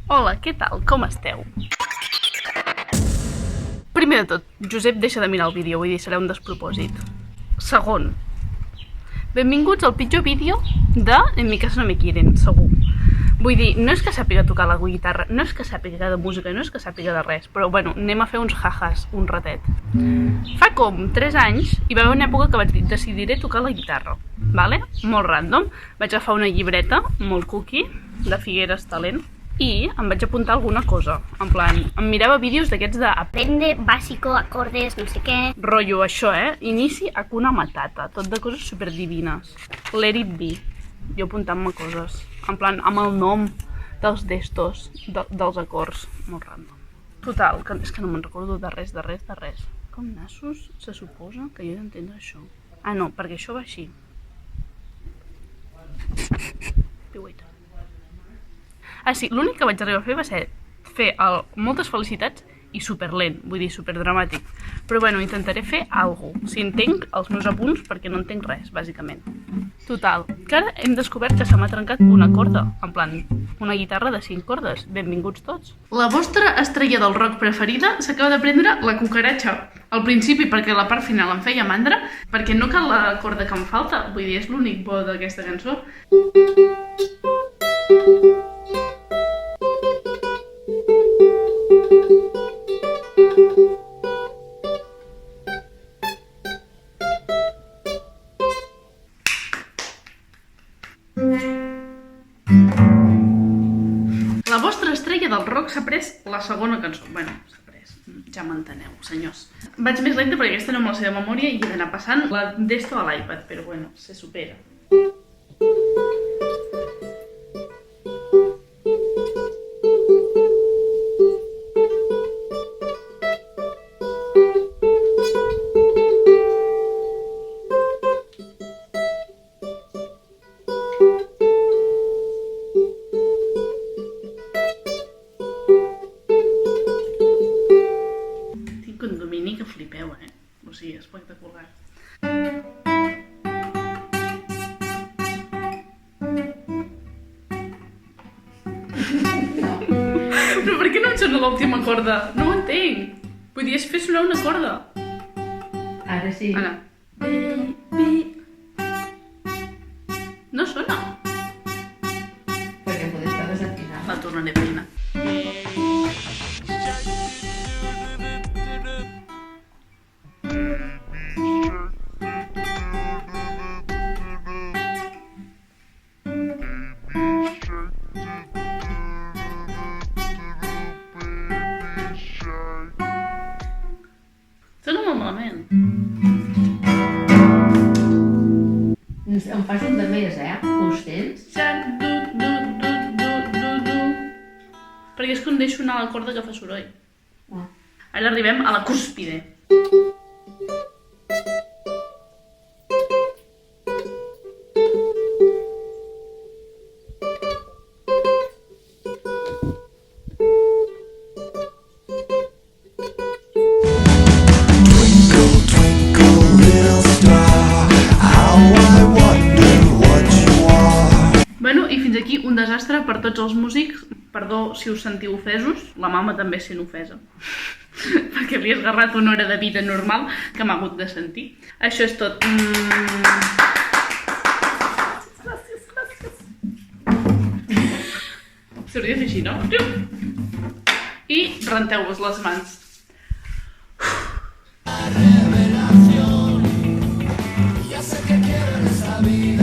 Hola, què tal? Com esteu? Primer de tot, Josep deixa de mirar el vídeo, vull dir, serà un despropòsit. Segon, benvinguts al pitjor vídeo de En mi casa no me quieren, segur. Vull dir, no és que sàpiga tocar la guitarra, no és que sàpiga de música, no és que sàpiga de res, però bueno, anem a fer uns jajas, un ratet. Fa com 3 anys hi va haver una època que vaig dir, decidiré tocar la guitarra, vale? Molt random. Vaig agafar una llibreta, molt cookie, de Figueres Talent, i em vaig apuntar alguna cosa, en plan, em mirava vídeos d'aquests de Aprende básico, acordes, no sé què. rotllo això, inici Hakuna Matata, tot de coses superdivines. Let it be, jo apuntant-me coses, en plan, amb el nom dels d'estos, dels acords, molt random. Total, que és que no me'n recordo de res. Com nassos se suposa que jo he d'entendre això? Ah, no, perquè això va així. Piueta. Ah, sí, l'únic que vaig arribar a fer va ser fer moltes felicitats i superlent, vull dir, superdramàtic. Però bueno, intentaré fer alguna cosa. Si entenc els meus apunts, perquè no entenc res, bàsicament. Total, que ara hem descobert que se m'ha trencat una corda, en plan, una guitarra de 5 cordes. Benvinguts tots. La vostra estrella del rock preferida s'acaba de prendre la cucaratxa. Al principi perquè la part final em feia mandra, perquè no cal la corda que em falta, vull dir, és l'únic bo d'aquesta cançó. La vostra estrella del rock s'ha pres la segona cançó. Bueno, s'ha pres, ja m'enteneu, senyors. Vaig més lenta perquè aquesta no me la sé de memòria i he d'anar passant la d'esto a l'iPad, però bueno, se supera. Un domini que flipeu, O sigui, espectacular. Però per què no em sona l'última corda? No ho entenc. Vull dir, és fer sonar una corda. Ara sí. Ara. Baby. No sona. Perquè poder estar desafinat. La tornaré a afinar. Sona molt malament. Em fas un de més, Us tens? Perquè és que em deixo anar la corda que fa soroll. Ah. Ara arribem a la cúspide. Bueno, i fins aquí un desastre per tots els músics. Perdó si us sentiu ofesos, la mama també sent ofesa. Perquè li he esgarrat una hora de vida normal que m'ha hagut de sentir. Això és tot. S'hauria de fer així, no? I renteu-vos les mans. Revelación, ya sé que quiero en esta vida.